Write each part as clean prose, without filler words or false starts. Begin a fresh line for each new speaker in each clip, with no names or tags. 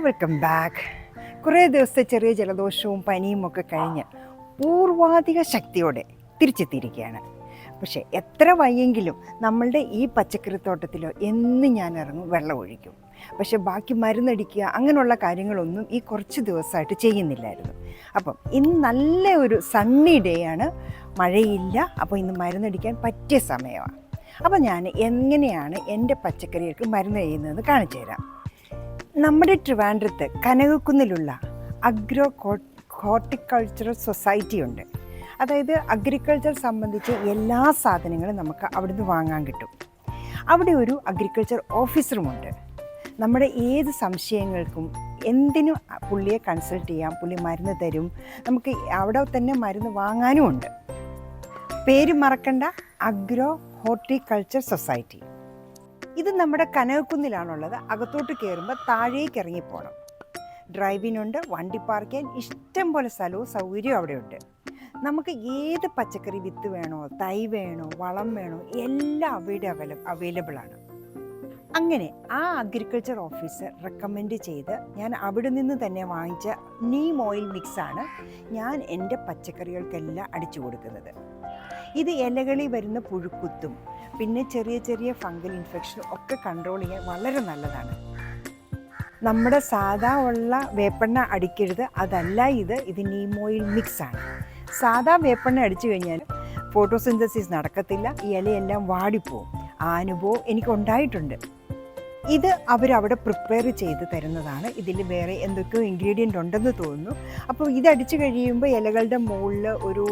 Welcome back. കുറേ ദിവസത്തെ ചെറിയ ജലദോഷവും പനിയും ഒക്കെ കഴിഞ്ഞ് പൂർവാധിക ശക്തിയോടെ തിരിച്ചെത്തിയിരിക്കുകയാണ്. പക്ഷേ എത്ര വയ്യെങ്കിലും നമ്മളുടെ ഈ പച്ചക്കറിത്തോട്ടത്തിലോ എന്ന് ഞാൻ ഇറങ്ങും, വെള്ളം ഒഴിക്കും. പക്ഷേ ബാക്കി മരുന്നടിക്കുക അങ്ങനെയുള്ള കാര്യങ്ങളൊന്നും ഈ കുറച്ച് ദിവസമായിട്ട് ചെയ്യുന്നില്ലായിരുന്നു. അപ്പം ഇന്ന് നല്ല ഒരു സണ്ണി ഡേ ആണ്, മഴയില്ല. അപ്പോൾ ഇന്ന് മരുന്നടിക്കാൻ പറ്റിയ സമയമാണ്. അപ്പോൾ ഞാൻ എങ്ങനെയാണ് എൻ്റെ പച്ചക്കറികൾക്ക് മരുന്ന് ചെയ്യുന്നതെന്ന് കാണിച്ചു തരാം. നമ്മുടെ ട്രിവാൻഡ്രത്ത് കനകക്കുന്നിലുള്ള അഗ്രോ ഹോർട്ടിക്കൾച്ചറൽ സൊസൈറ്റി ഉണ്ട്. അതായത് അഗ്രികൾച്ചർ സംബന്ധിച്ച് എല്ലാ സാധനങ്ങളും നമുക്ക് അവിടുന്ന് വാങ്ങാൻ കിട്ടും. അവിടെ ഒരു അഗ്രികൾച്ചർ ഓഫീസറുമുണ്ട്. നമ്മുടെ ഏത് സംശയങ്ങൾക്കും എന്തിനും പുള്ളിയെ കൺസൾട്ട് ചെയ്യാം. പുള്ളി മരുന്ന് തരും. നമുക്ക് അവിടെ തന്നെ മരുന്ന് വാങ്ങാനും ഉണ്ട്. പേര് മറക്കണ്ട, അഗ്രോ ഹോർട്ടിക്കൾച്ചർ സൊസൈറ്റി. ഇത് നമ്മുടെ കനകക്കുന്നിലാണുള്ളത്. അകത്തോട്ട് കയറുമ്പോൾ താഴേക്ക് ഇറങ്ങിപ്പോകണം. ഡ്രൈവിനുണ്ട്, വണ്ടി പാർക്ക് ചെയ്യാൻ ഇഷ്ടം പോലെ സ്ഥലവും സൗകര്യവും അവിടെയുണ്ട്. നമുക്ക് ഏത് പച്ചക്കറി വിത്ത് വേണോ, തൈ വേണോ, വളം വേണോ, എല്ലാം അവിടെ അവൈലബിൾ ആണ്. അങ്ങനെ ആ അഗ്രികൾച്ചർ ഓഫീസർ റെക്കമെൻഡ് ചെയ്ത് ഞാൻ അവിടെ നിന്ന് തന്നെ വാങ്ങിച്ച നീം ഓയിൽ മിക്സാണ് ഞാൻ എൻ്റെ പച്ചക്കറികൾക്കെല്ലാം അടിച്ചു കൊടുക്കുന്നത്. ഇത് ഇലകളിൽ വരുന്ന പുഴുക്കുത്തും പിന്നെ ചെറിയ ചെറിയ ഫംഗൽ ഇൻഫെക്ഷനും ഒക്കെ കൺട്രോൾ ചെയ്യാൻ വളരെ നല്ലതാണ്. നമ്മുടെ സാധാ ഉള്ള വേപ്പെണ്ണ അടിക്കരുത്, അതല്ല ഇത് നീം ഓയിൽ മിക്സാണ്. സാധാ വേപ്പെണ്ണ അടിച്ചു കഴിഞ്ഞാൽ ഫോട്ടോസിന്തസിസ് നടക്കത്തില്ല, ഈ ഇലയെല്ലാം വാടിപ്പോവും. ആ അനുഭവം എനിക്കുണ്ടായിട്ടുണ്ട്. ഇത് അവരവിടെ പ്രിപ്പയർ ചെയ്ത് തരുന്നതാണ്. ഇതിൽ വേറെ എന്തൊക്കെയോ ഇൻഗ്രീഡിയൻ്റ് ഉണ്ടെന്ന് തോന്നുന്നു. അപ്പോൾ ഇതടിച്ചു കഴിയുമ്പോൾ ഇലകളുടെ മുകളിൽ ഒരു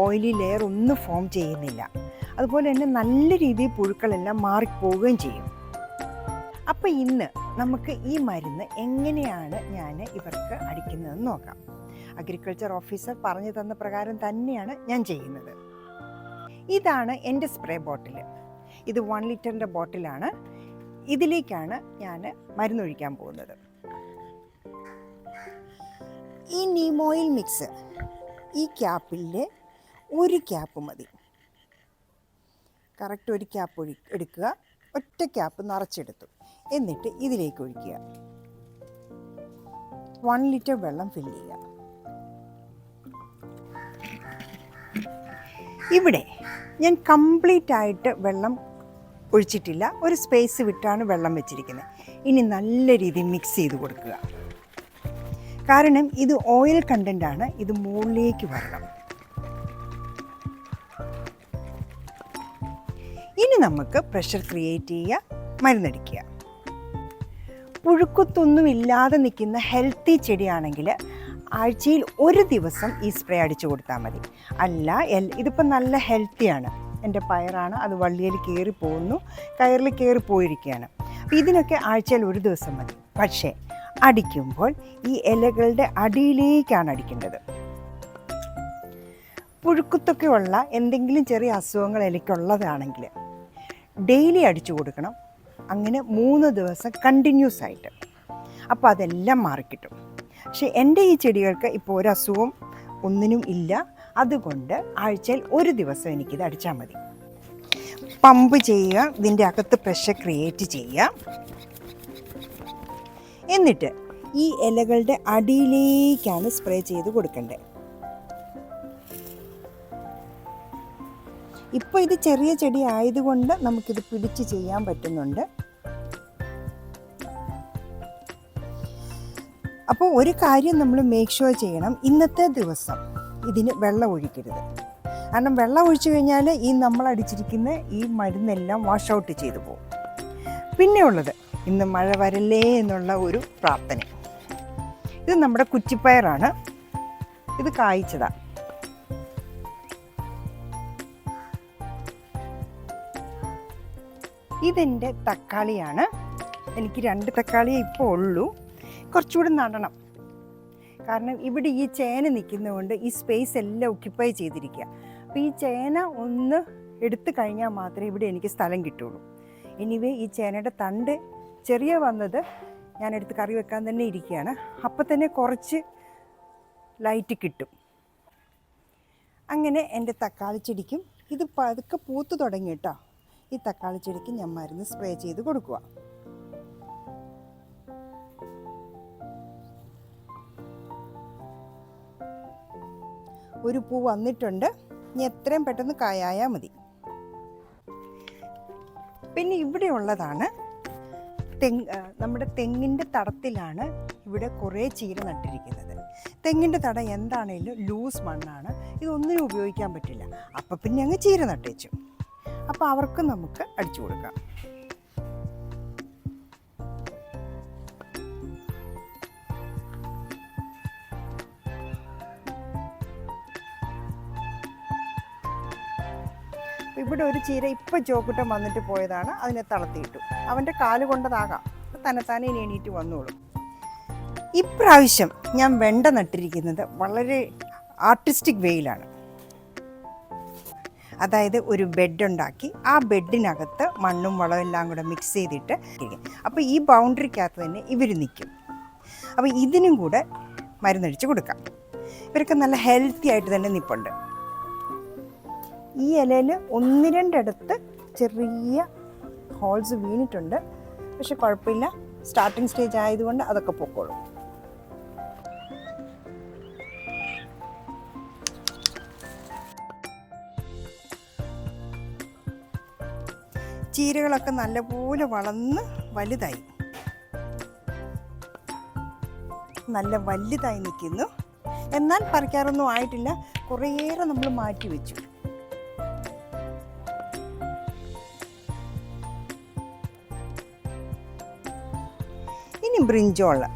ഓയിലി ലെയർ ഒന്നും ഫോം ചെയ്യുന്നില്ല. അതുപോലെ തന്നെ നല്ല രീതിയിൽ പുഴുക്കളെല്ലാം മാറിപ്പോവുകയും ചെയ്യും. അപ്പോൾ ഇന്ന് നമുക്ക് ഈ മരുന്ന് എങ്ങനെയാണ് ഞാൻ ഇവർക്ക് അടിക്കുന്നതെന്ന് നോക്കാം. അഗ്രികൾച്ചർ ഓഫീസർ പറഞ്ഞു തന്ന പ്രകാരം തന്നെയാണ് ഞാൻ ചെയ്യുന്നത്. ഇതാണ് എൻ്റെ സ്പ്രേ ബോട്ടിൽ. ഇത് 1 ലിറ്ററിൻ്റെ ബോട്ടിലാണ്. ഇതിലേക്കാണ് ഞാൻ മരുന്നൊഴിക്കാൻ പോകുന്നത്. ഈ നീം ഓയിൽ മിക്സ് ഈ ക്യാപ്പിലെ ഒരു ക്യാപ്പ് മതി. കറക്റ്റ് ഒരു ക്യാപ്പ് എടുക്കുക. ഒറ്റ ക്യാപ്പ് നിറച്ചെടുത്തു. എന്നിട്ട് ഇതിലേക്ക് ഒഴിക്കുക. 1 ലിറ്റർ വെള്ളം ഫില്ല് ചെയ്യുക. ഇവിടെ ഞാൻ കംപ്ലീറ്റ് ആയിട്ട് വെള്ളം ഒഴിച്ചിട്ടില്ല, ഒരു സ്പേസ് വിട്ടാണ് വെള്ളം വെച്ചിരിക്കുന്നത്. ഇനി നല്ല രീതിയിൽ മിക്സ് ചെയ്ത് കൊടുക്കുക. കാരണം ഇത് ഓയിൽ കണ്ടൻ്റാണ്, ഇത് മുകളിലേക്ക് വരണം. ഇനി നമുക്ക് പ്രഷർ ക്രിയേറ്റ് ചെയ്യുക, മരുന്നടിക്കുക. പുഴുക്കുത്തൊന്നും ഇല്ലാതെ നിൽക്കുന്ന ഹെൽത്തി ചെടിയാണെങ്കിൽ ആഴ്ചയിൽ ഒരു ദിവസം ഈ സ്പ്രേ അടിച്ചു കൊടുത്താൽ മതി. അല്ല, ഇതിപ്പോൾ നല്ല ഹെൽത്തിയാണ്. എൻ്റെ പയറാണ്, അത് വള്ളിയിൽ കയറി പോകുന്നു, കയറിൽ കയറി പോയിരിക്കുകയാണ്. അപ്പോൾ ഇതിനൊക്കെ ആഴ്ചയിൽ ഒരു ദിവസം മതി. പക്ഷേ അടിക്കുമ്പോൾ ഈ ഇലകളുടെ അടിയിലേക്കാണ് അടിക്കേണ്ടത്. പുഴുക്കുത്തൊക്കെ ഉള്ള എന്തെങ്കിലും ചെറിയ അസുഖങ്ങൾ ഇലയ്ക്കുള്ളതാണെങ്കിൽ ഡെയിലി അടിച്ചു കൊടുക്കണം. അങ്ങനെ 3 ദിവസം കണ്ടിന്യൂസ് ആയിട്ട്. അപ്പോൾ അതെല്ലാം മാറിക്കിട്ടും. പക്ഷേ എൻ്റെ ഈ ചെടികൾക്ക് ഇപ്പോൾ ഒരു അസുഖവും ഒന്നിനും ഇല്ല. അതുകൊണ്ട് ആഴ്ചയിൽ ഒരു ദിവസം എനിക്കിത് അടിച്ചാൽ മതി. പമ്പ് ചെയ്യുക, ഇതിൻ്റെ അകത്ത് പ്രഷർ ക്രിയേറ്റ് ചെയ്യുക. എന്നിട്ട് ഈ ഇലകളുടെ അടിയിലേക്കാണ് സ്പ്രേ ചെയ്ത് കൊടുക്കേണ്ടത്. ഇപ്പോൾ ഇത് ചെറിയ ചെടി ആയതുകൊണ്ട് നമുക്കിത് പിടിച്ച് ചെയ്യാൻ പറ്റുന്നുണ്ട്. അപ്പോൾ ഒരു കാര്യം നമ്മൾ മേക്ക് ഷുവർ ചെയ്യണം, ഇന്നത്തെ ദിവസം ഇതിന് വെള്ളം ഒഴിക്കരുത്. കാരണം വെള്ളം ഒഴിച്ചു കഴിഞ്ഞാൽ ഈ നമ്മൾ അടിച്ചിരിക്കുന്ന ഈ മരുന്നെല്ലാം വാഷ് ഔട്ട് ചെയ്തു പോകും. പിന്നെ ഉള്ളത് ഇന്ന് മഴ വരല്ലേ എന്നുള്ള ഒരു പ്രാർത്ഥന. ഇത് നമ്മുടെ കുറ്റിപ്പയറാണ്, ഇത് കായ്ച്ചതാണ്. ഇതെൻ്റെ തക്കാളിയാണ്. എനിക്ക് 2 തക്കാളിയേ ഇപ്പോൾ ഉള്ളൂ. കുറച്ചുകൂടി നടണം. കാരണം ഇവിടെ ഈ ചേന നിൽക്കുന്നതുകൊണ്ട് ഈ സ്പേസ് എല്ലാം ഒക്യുപ്പൈ ചെയ്തിരിക്കുക. അപ്പോൾ ഈ ചേന ഒന്ന് എടുത്തു കഴിഞ്ഞാൽ മാത്രമേ ഇവിടെ എനിക്ക് സ്ഥലം കിട്ടുള്ളൂ. എനിവേ ഈ ചേനയുടെ തണ്ട് ചെറിയ വന്നത് ഞാൻ എടുത്ത് കറി വെക്കാൻ തന്നെ ഇരിക്കുകയാണ്. അപ്പം തന്നെ കുറച്ച് ലൈറ്റ് കിട്ടും. അങ്ങനെ എൻ്റെ തക്കാളി ചെടിക്കും ഇത് പതുക്കെ പൂത്ത് തുടങ്ങി കേട്ടോ. ഈ തക്കാളി ചെടിക്ക് ഞാൻ മരുന്ന് സ്പ്രേ ചെയ്ത് കൊടുക്കുക. ഒരു പൂ വന്നിട്ടുണ്ട്. ഇനി എത്രയും പെട്ടെന്ന് കായായാൽ മതി. പിന്നെ ഇവിടെ ഉള്ളതാണ് നമ്മുടെ തെങ്ങിൻ്റെ തടത്തിലാണ് ഇവിടെ കുറേ ചീര നട്ടിരിക്കുന്നത്. തെങ്ങിൻ്റെ തടം എന്താണേലും ലൂസ് മണ്ണാണ്, ഇതൊന്നിനും ഉപയോഗിക്കാൻ പറ്റില്ല. അപ്പം പിന്നെ അങ്ങ് ചീര നട്ടേച്ചു. അപ്പോൾ അവർക്ക് നമുക്ക് അടിച്ചു കൊടുക്കാം. ഇവിടെ ഒരു ചീര ഇപ്പം ചോക്കുട്ടൻ വന്നിട്ട് പോയതാണ്, അതിനെ തളർത്തിയിട്ടു. അവൻ്റെ കാല് കൊണ്ടതാകാം, തന്നെത്താനെ ഇനി എണീറ്റ് വന്നോളും. ഇപ്രാവശ്യം ഞാൻ വെണ്ട നട്ടിരിക്കുന്നത് വളരെ ആർട്ടിസ്റ്റിക് വേയിലാണ്. അതായത് ഒരു ബെഡ് ഉണ്ടാക്കി ആ ബെഡിനകത്ത് മണ്ണും വളവും എല്ലാം കൂടെ മിക്സ് ചെയ്തിട്ട്, അപ്പോൾ ഈ ബൗണ്ടറിക്കകത്ത് തന്നെ ഇവർ നിൽക്കും. അപ്പോൾ ഇതിനും കൂടെ മരുന്നടിച്ച് കൊടുക്കാം. ഇവരൊക്കെ നല്ല ഹെൽത്തി ആയിട്ട് തന്നെ നിൽപ്പുണ്ട്. ഈ ഇലയിൽ 1-2 ചെറിയ ഹോൾസ് വീണിട്ടുണ്ട്, പക്ഷെ കുഴപ്പമില്ല. സ്റ്റാർട്ടിങ് സ്റ്റേജ് ആയതുകൊണ്ട് അതൊക്കെ പൊക്കോളും. ചീരകളൊക്കെ നല്ലപോലെ വളർന്ന് വലുതായി, നല്ല വലുതായി നിൽക്കുന്നു. എന്നാൽ പറിക്കാറൊന്നും ആയിട്ടില്ല, കുറേയേറെ നമ്മൾ മാറ്റി വെച്ചു. ഇനി ബ്രിഞ്ചോള്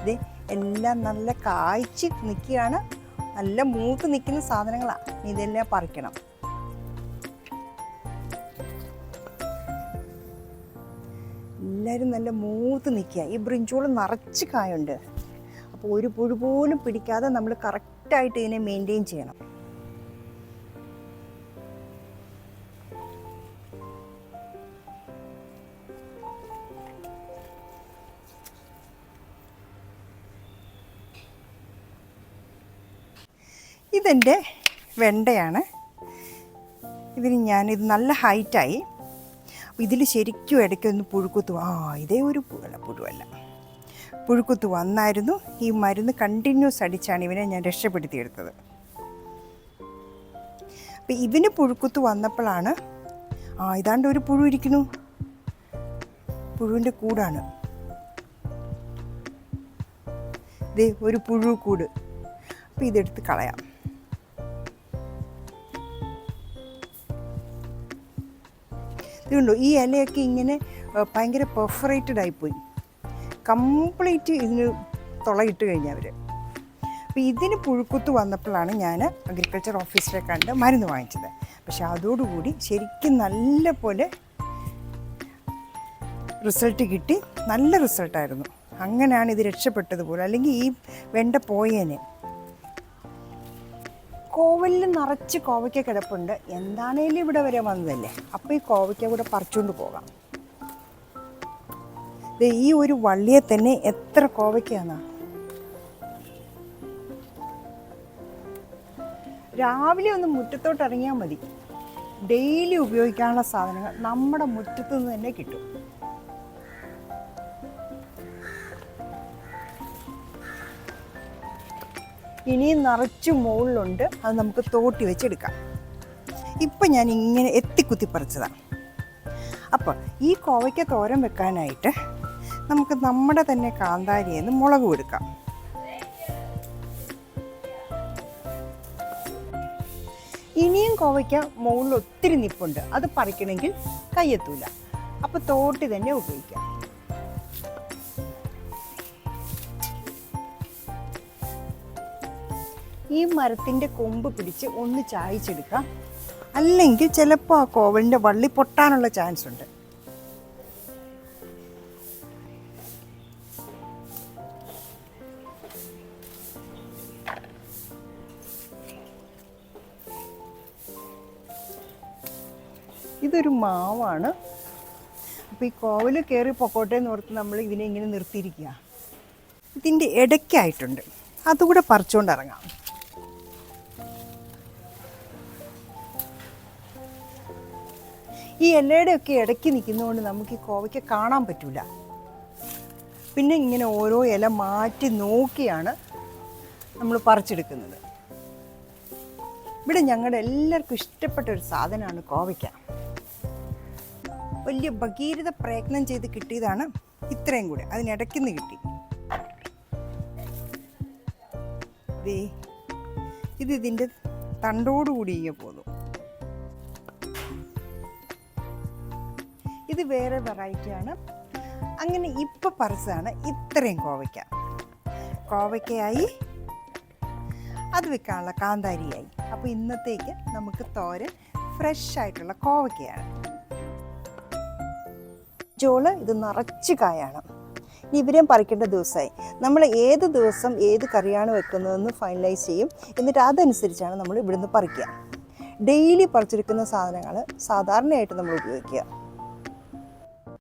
ഇത് എല്ലാം നല്ല കായ്ച്ച് നിൽക്കുകയാണ്, നല്ല മൂത്ത് നിൽക്കുന്ന സാധനങ്ങളാണ്. ഇതെല്ലാം പറിക്കണം. എല്ലാവരും നല്ല മൂത്ത് നിൽക്കുക. ഈ ബ്രിഞ്ചോള് നിറച്ച് കായുണ്ട്. അപ്പോൾ ഒരു പുഴു പോലും പിടിക്കാതെ നമ്മൾ കറക്റ്റായിട്ട് ഇതിനെ മെയിൻറ്റെയിൻ ചെയ്യണം. ഇതെൻ്റെ വെണ്ടയാണ്. ഇതിന് ഞാനിത് നല്ല ഹൈറ്റായി. ഇതിൽ ശരിക്കും ഇടയ്ക്കൊന്ന് പുഴുക്കുത്ത് ഇതേ ഒരു പുഴുവല്ല, പുഴുക്കുത്ത് വന്നായിരുന്നു. ഈ മരുന്ന് കണ്ടിന്യൂസ് അടിച്ചാണ് ഇവനെ ഞാൻ രക്ഷപ്പെടുത്തിയെടുത്തത്. അപ്പം ഇവന് പുഴുക്കുത്ത് വന്നപ്പോഴാണ് ഇതാണ്ട് ഒരു പുഴു ഇരിക്കുന്നു, പുഴുവിൻ്റെ കൂടാണ്. ഇതേ ഒരു പുഴു കൂട്. അപ്പം ഇതെടുത്ത് കളയാം. ഇതുണ്ടോ, ഈ ഇലയൊക്കെ ഇങ്ങനെ ഭയങ്കര പെർഫറേറ്റഡ് ആയിപ്പോയി. കംപ്ലീറ്റ് ഇതിന് തുളയിട്ട് കഴിഞ്ഞാൽ അവർ. അപ്പോൾ ഇതിന് പുഴുക്കുത്ത് വന്നപ്പോഴാണ് ഞാൻ അഗ്രികൾച്ചർ ഓഫീസറെ കണ്ട് മരുന്ന് വാങ്ങിച്ചത്. പക്ഷെ അതോടുകൂടി ശരിക്കും നല്ല പോലെ റിസൾട്ട് കിട്ടി, നല്ല റിസൾട്ടായിരുന്നു. അങ്ങനെയാണ് ഇത് രക്ഷപ്പെട്ടതുപോലെ. അല്ലെങ്കിൽ ഈ വെണ്ട പോയേനെ. കോവലിൽ നിറച്ച് കോവയ്ക്ക കിടപ്പുണ്ട്. എന്താണേലും ഇവിടെ വരെ വന്നതല്ലേ, അപ്പോൾ ഈ കോവയ്ക്ക കൂടെ പറിച്ചുകൊണ്ട് പോകാം. ഈ ഒരു വള്ളിയെ തന്നെ എത്ര കോവയ്ക്കാണ്. രാവിലെ ഒന്ന് മുറ്റത്തോട്ട് ഇറങ്ങിയാൽ മതി, ഡെയിലി ഉപയോഗിക്കാനുള്ള സാധനങ്ങൾ നമ്മുടെ മുറ്റത്ത് നിന്ന് തന്നെ കിട്ടും. ഇനിയും നിറച്ച് മുകളിലുണ്ട്, അത് നമുക്ക് തോട്ടി വെച്ചെടുക്കാം. ഇപ്പം ഞാൻ ഇങ്ങനെ എത്തിക്കുത്തി പറിച്ചതാണ്. അപ്പോൾ ഈ കോവയ്ക്ക തോരൻ വെക്കാനായിട്ട് നമുക്ക് നമ്മുടെ തന്നെ കാന്താരിയിൽ നിന്ന് മുളക് എടുക്കാം. ഇനിയും കോവയ്ക്ക മുകളിൽ ഒത്തിരി നിപ്പുണ്ട്, അത് പറിക്കണമെങ്കിൽ കയ്യെത്തൂല. അപ്പോൾ തോട്ടി തന്നെ ഉപയോഗിക്കാം. ഈ മരത്തിൻ്റെ കൊമ്പ് പിടിച്ച് ഒന്ന് ചായച്ചെടുക്കാം, അല്ലെങ്കിൽ ചിലപ്പോൾ ആ കോവലിൻ്റെ വള്ളി പൊട്ടാനുള്ള ചാൻസ് ഉണ്ട്. ഇതൊരു മാവാണ്. അപ്പോൾ ഈ കോവൽ കയറി പൊക്കോട്ടെ എന്ന് ഓർത്ത് നമ്മൾ ഇതിനെ ഇങ്ങനെ നിർത്തിയിരിക്കുക. ഇതിൻ്റെ ഇടയ്ക്കായിട്ടുണ്ട്, അതുകൂടെ പറിച്ചുകൊണ്ട് ഇറങ്ങാം. ഈ ഇലയുടെയൊക്കെ ഇടയ്ക്ക് നിൽക്കുന്നതുകൊണ്ട് നമുക്ക് ഈ കോവയ്ക്ക കാണാൻ പറ്റില്ല. പിന്നെ ഇങ്ങനെ ഓരോ ഇല മാറ്റി നോക്കിയാണ് നമ്മൾ പറിച്ചെടുക്കുന്നത്. ഇവിടെ ഞങ്ങളുടെ എല്ലാവർക്കും ഇഷ്ടപ്പെട്ട ഒരു സാധനമാണ് കോവയ്ക്ക. വലിയ ഭഗീരഥ പ്രയത്നം ചെയ്ത് കിട്ടിയതാണ് ഇത്രയും കൂടെ, അതിനിടയ്ക്കുന്ന് കിട്ടി. ഇത് ഇതിൻ്റെ തണ്ടോടുകൂടി പോന്നു. ഇത് വേറെ വെറൈറ്റിയാണ്. അങ്ങനെ ഇപ്പം പറിച്ചതാണ് ഇത്രയും കോവയ്ക്കയായി, അത് വെക്കാനുള്ള കാന്താരിയായി. അപ്പോൾ ഇന്നത്തേക്ക് നമുക്ക് തോരൻ ഫ്രഷ് ആയിട്ടുള്ള കോവയ്ക്കയാണ്. ചോള് ഇത് നിറച്ച് കായാണ്. ഇനി ഇവരെയും പറിക്കേണ്ട ദിവസമായി. നമ്മൾ ഏത് ദിവസം ഏത് കറിയാണ് വെക്കുന്നതെന്ന് ഫൈനലൈസ് ചെയ്യും. എന്നിട്ട് അതനുസരിച്ചാണ് നമ്മൾ ഇവിടുന്ന് പറിക്കുക. ഡെയിലി പറിച്ചെടുക്കുന്ന സാധനങ്ങൾ സാധാരണയായിട്ട് നമ്മൾ ഉപയോഗിക്കുക.